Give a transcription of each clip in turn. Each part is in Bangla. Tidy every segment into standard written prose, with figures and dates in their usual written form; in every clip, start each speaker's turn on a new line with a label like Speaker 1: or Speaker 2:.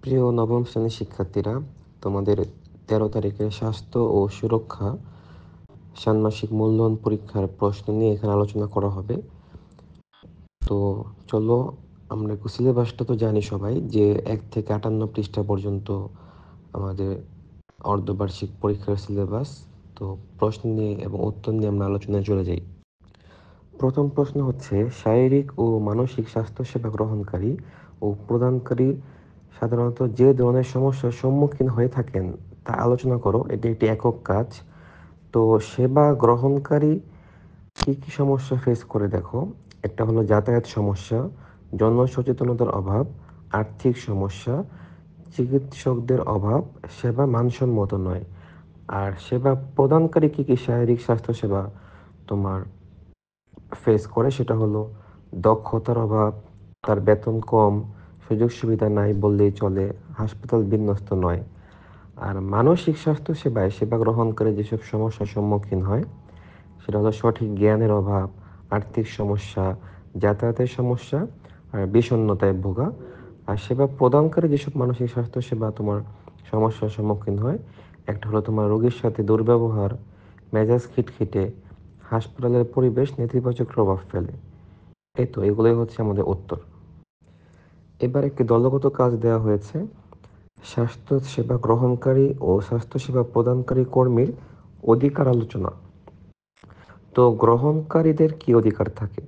Speaker 1: প্রিয় নবম শ্রেণীর শিক্ষার্থীরা, তোমাদের 13 তারিখের স্বাস্থ্য ও সুরক্ষা ষান্মাসিক মূল্যায়ন পরীক্ষার প্রশ্ন নিয়ে এখানে আলোচনা করা হবে। তো চলো, আমরা সিলেবাসটা তো জানি সবাই যে 1 থেকে 58 পৃষ্ঠা পর্যন্ত আমাদের অর্ধবার্ষিক পরীক্ষার সিলেবাস। তো প্রশ্ন নিয়ে এবং উত্তর নিয়ে আমরা আলোচনায় চলে যাই। প্রথম প্রশ্ন হচ্ছে, শারীরিক ও মানসিক স্বাস্থ্যসেবা গ্রহণকারী ও প্রদানকারী সাধারণত যে ধরনের সমস্যার সম্মুখীন হয়ে থাকেন তা আলোচনা করো। এটি একটি একক কাজ। তো সেবা গ্রহণকারী কি কি সমস্যা ফেস করে দেখো। একটা হলো যাতায়াত সমস্যা, জনসচেতনতার অভাব, আর্থিক সমস্যা, চিকিৎসকদের অভাব, সেবা মানসম্মত নয়। আর সেবা প্রদানকারী কি কি শারীরিক স্বাস্থ্যসেবা তোমার ফেস করে, সেটা হলো দক্ষতার অভাব, তার বেতন কম, সুযোগ সুবিধা নাই বললেই চলে, হাসপাতাল বিন্যস্ত নয়। আর মানসিক স্বাস্থ্য সেবায় সেবা গ্রহণকারী যেসব সমস্যার সম্মুখীন হয় সেটা হলো সঠিক জ্ঞানের অভাব, আর্থিক সমস্যা, যাতায়াতের সমস্যা আর বিষণ্ণতায় ভোগা। আর সেবা প্রদানকারী যেসব মানসিক স্বাস্থ্য সেবা তোমার সমস্যার সম্মুখীন হয়, একটা হলো তোমার রোগীর সাথে দুর্ব্যবহার, মেজাজ খিটখিটে, হাসপাতালের পরিবেশ নেতিবাচক প্রভাব ফেলে। এই তো এগুলোই হচ্ছে আমাদের উত্তর। এবার একটি দলগত কাজ দেওয়া হয়েছে, স্বাস্থ্য সেবা গ্রহণকারী ও স্বাস্থ্যসেবা প্রদানকারী কর্মীর অধিকার আলোচনা। তো গ্রহণকারীদের কি অধিকার থাকে?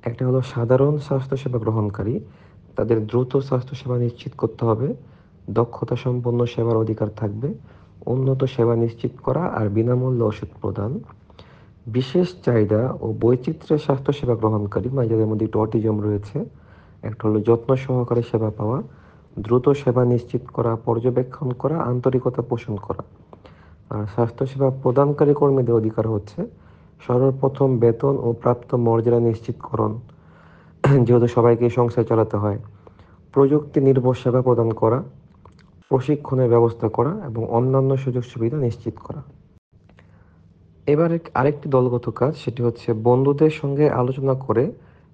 Speaker 1: একটা হলো সাধারণ স্বাস্থ্যসেবা গ্রহণকারী, তাদের দ্রুত স্বাস্থ্যসেবা নিশ্চিত করতে হবে, দক্ষতা সম্পন্ন সেবার অধিকার থাকবে, উন্নত সেবা নিশ্চিত করা আর বিনামূল্যে ওষুধ প্রদান। বিশেষ চাহিদা ও বৈচিত্র্যের স্বাস্থ্যসেবা গ্রহণকারী, মানে যাদের মধ্যে একটু অটিজম রয়েছে, একটা হলো যত্ন সহকারে সেবা পাওয়া, দ্রুত সেবা নিশ্চিত করা, পর্যবেক্ষণ করা, আন্তরিকতা পোষণ করা। আর স্বাস্থ্যসেবা প্রদানকারী কর্মীদের অধিকার হচ্ছে সর্বপ্রথম বেতন ও প্রাপ্ত মর্যাদা নিশ্চিতকরণ, যেহেতু সবাইকে সংসার চালাতে হয়, প্রযুক্তি নির্ভর সেবা প্রদান করা, প্রশিক্ষণের ব্যবস্থা করা এবং অন্যান্য সুযোগ সুবিধা নিশ্চিত করা। এবার আরেকটি দলগত কাজ, সেটি হচ্ছে বন্ধুদের সঙ্গে আলোচনা করে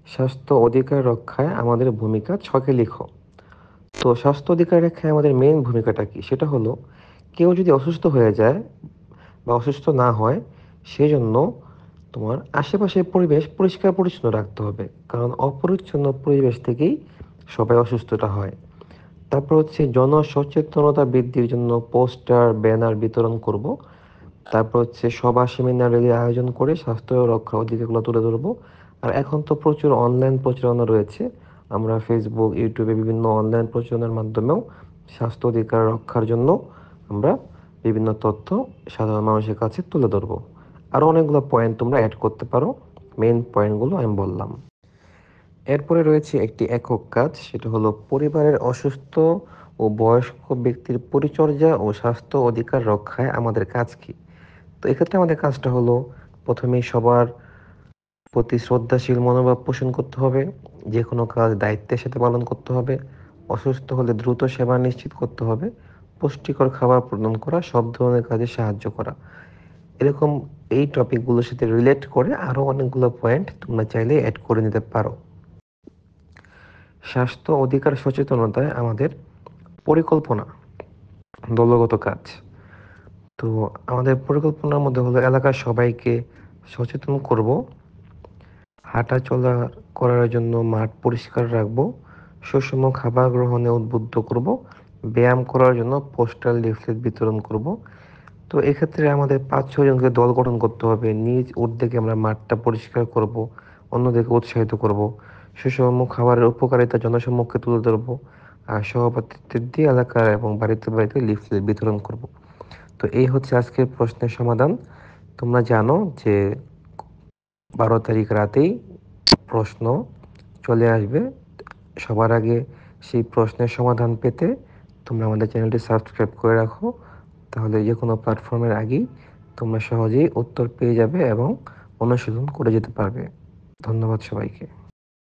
Speaker 1: স্বাস্থ্য অধিকার রক্ষায় আমাদের ভূমিকা ছকে লিখো। তো স্বাস্থ্য অধিকার রক্ষায় আমাদের মেইন ভূমিকাটা কি, সেটা হলো কেউ যদি অসুস্থ হয়ে যায় বা অসুস্থ না হয়, সেজন্য তোমার আশেপাশের পরিবেশ পরিষ্কার পরিচ্ছন্ন রাখতে হবে, কারণ অপরিচ্ছন্ন পরিবেশ থেকেই সবাই অসুস্থটা হয়। তারপর হচ্ছে জনসচেতনতা বৃদ্ধির জন্য পোস্টার ব্যানার বিতরণ করব। তারপর হচ্ছে সভা সেমিনার র্যালি আয়োজন করে স্বাস্থ্য রক্ষার অধিকারগুলো তুলে ধরবো। আর এখন তো প্রচুর অনলাইন প্রচারণা রয়েছে, আমরা ফেসবুক ইউটিউবে বিভিন্ন অনলাইন প্রচারণার মাধ্যমেও স্বাস্থ্য অধিকার রক্ষার জন্য আমরা বিভিন্ন তথ্য সাধারণ মানুষের কাছে তুলে ধরবো। আরও অনেকগুলো পয়েন্ট তোমরা অ্যাড করতে পারো, মেইন পয়েন্টগুলো আমি বললাম। এরপরে রয়েছে একটি একক কাজ, সেটা হলো পরিবারের অসুস্থ ও বয়স্ক ব্যক্তির পরিচর্যা ও স্বাস্থ্য অধিকার রক্ষায় আমাদের কাজ কি। তো এক্ষেত্রে আমাদের কাজটা হলো প্রথমেই সবার প্রতি শ্রদ্ধাশীল মনোভাব পোষণ করতে হবে, যে কোনো কাজ দায়িত্বের সাথে পালন করতে হবে, অসুস্থ হলে দ্রুত সেবা নিশ্চিত করতে হবে, পুষ্টিকর খাবার প্রদান করা, সব ধরনের কাজে সাহায্য করা। এরকম এই টপিকগুলোর সাথে রিলেট করে আরও অনেকগুলো পয়েন্ট তোমরা চাইলে অ্যাড করে নিতে পারো। স্বাস্থ্য অধিকার সচেতনতায় আমাদের পরিকল্পনা, দলগত কাজ। তো আমাদের পরিকল্পনার মধ্যে হলো এলাকার সবাইকে সচেতন করব, হাঁটা চলা করার জন্য মাঠ পরিষ্কার রাখবো, সুষম খাবার গ্রহণে উদ্বুদ্ধ করব, ব্যায়াম করার জন্য পোস্টার লিফলেট বিতরণ করব। তো এক্ষেত্রে আমাদের 5-6 জনকে দল গঠন করতে হবে, নিজ উদ্যোগে আমরা মাঠটা পরিষ্কার করব, অন্যদেরকে উৎসাহিত করব, সুষম খাবারের উপকারিতা জনসম্মুখে তুলে ধরবো, আর সহপাঠীত্ব দিয়ে এলাকার এবং বাড়িতে বাড়িতে লিফলেট বিতরণ করব। তো এই হচ্ছে আজকের প্রশ্নের সমাধান। তোমরা জানো যে 12 তারিখ রাতেই প্রশ্ন চলে আসবে। সবার আগে সেই প্রশ্নের সমাধান পেতে তোমরা আমাদের চ্যানেলটি সাবস্ক্রাইব করে রাখো, তাহলে যে কোনো প্ল্যাটফর্মের আগেই তোমরা সহজেই উত্তর পেয়ে যাবে এবং অনুশীলন করে যেতে পারবে। ধন্যবাদ সবাইকে।